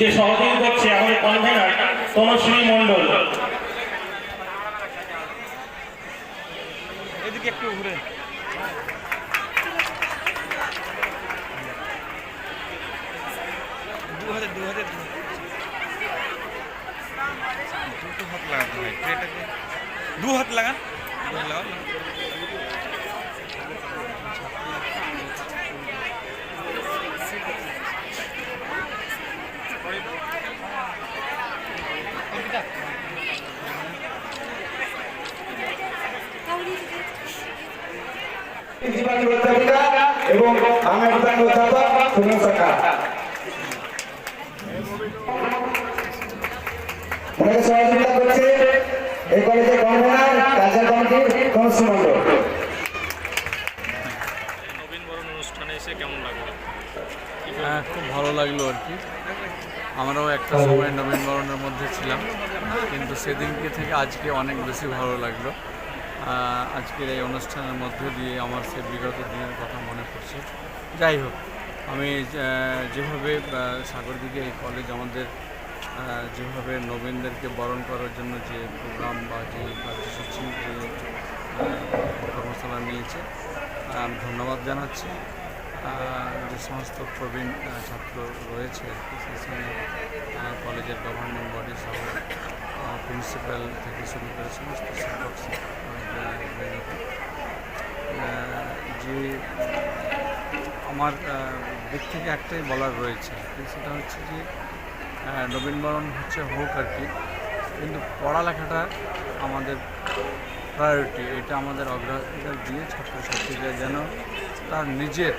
যে সহযোগী করছে আমাদের কনভেনার তনুশ্রী মণ্ডল। এদিকে একটু ঘুরে দু হাতে দুটো হাত লাগাতে হয় ট্রেটাকে, দু হাত লাগান লাগান। এবং আমার প্রধান অধ্যাপক সুনীল সরকার ওনাকে সহযোগিতা করছে এই কলেজের কনভেনার কালচার কমিটির তনুশ্রী মণ্ডল। নবীন বরণ অনুষ্ঠানে এসে কেমন লাগলো? খুব ভালো লাগলো আর কি। আমরাও একটা সময় নবীন বরণের মধ্যে ছিলাম, কিন্তু সেদিনকে থেকে আজকে অনেক বেশি ভালো লাগলো। আজকের এই অনুষ্ঠানের মধ্যে দিয়ে আমার সে বিগত দিনের কথা মনে পড়ছে। যাই হোক, আমি যেভাবে সাগরদিঘি এই কলেজ আমাদের যেভাবে নবীনদেরকে বরণ করার জন্য যে প্রোগ্রাম বা যে কার্যসূচি যে কর্মশালা নিয়েছে, আমি ধন্যবাদ জানাচ্ছি। যে সমস্ত প্রবীণ ছাত্র রয়েছে সেই সঙ্গে কলেজের গভর্নিং বডি সহ প্রিন্সিপাল থেকে শুরু করে সমস্ত শিক্ষক যে আমার দিক থেকে একটাই বলার রয়েছে, সেটা হচ্ছে যে নবীনবরণ হচ্ছে হোক আর কি, কিন্তু পড়ালেখাটা আমাদের প্রায়োরিটি। এটা আমাদের অগ্রাধিকার দিয়ে ছাত্রছাত্রীরা যেন তার নিজের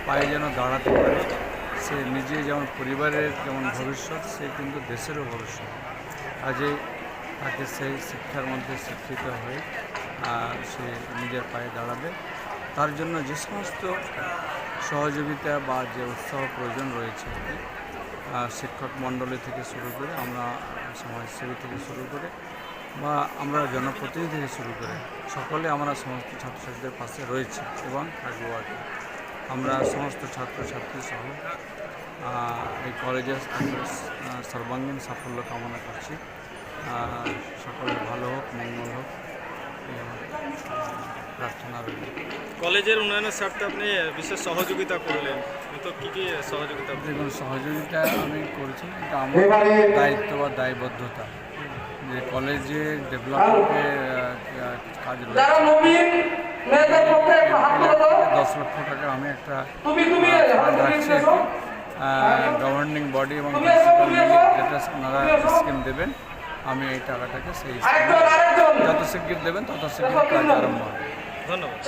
পায়ে যেন দাঁড়াতে পারে। সে নিজে যেমন পরিবারের যেমন ভবিষ্যৎ, সে কিন্তু দেশেরও ভবিষ্যৎ। কাজেই তাকে সেই শিক্ষার মধ্যে শিক্ষিত হয়ে সে নিজের পায়ে দাঁড়াবে। তার জন্য যে সমস্ত সহযোগিতা বা যে উৎসাহ প্রয়োজন রয়েছে, শিক্ষক মণ্ডলী থেকে শুরু করে আমরা সমাজসেবী থেকে শুরু করে বা আমরা জনপ্রতিনিধি থেকে শুরু করে সকলে আমরা সমস্ত ছাত্রছাত্রীদের পাশে রয়েছি এবং থাকবো আর কি। আমরা সমস্ত ছাত্রছাত্রী সহ এই কলেজের সর্বাঙ্গীন সাফল্য কামনা করছি। সকলের ভালো হোক, মঙ্গল হোক, এই আমার প্রার্থনা রইল। কলেজের উন্নয়নের স্বার্থে আপনি বিশেষ সহযোগিতা করলেন, তো কী কী সহযোগিতা? দেখুন, সহযোগিতা আমি করেছি, এটা আমার দায়িত্ব বা দায়বদ্ধতা। যে কলেজের ডেভেলপমেন্টে কাজ রয়েছে, 10 লক্ষ টাকা আমি একটা ফান্ড রাখছি। গভর্নিং বডি এবং প্রিন্সিপাল মিলে যেটা ওনারা স্কিম দেবেন, আমি এই টাকাটাকে সেই স্কিমে যত শিগগির দেবেন তত শিগগির কাজ আরম্ভ হবে। ধন্যবাদ।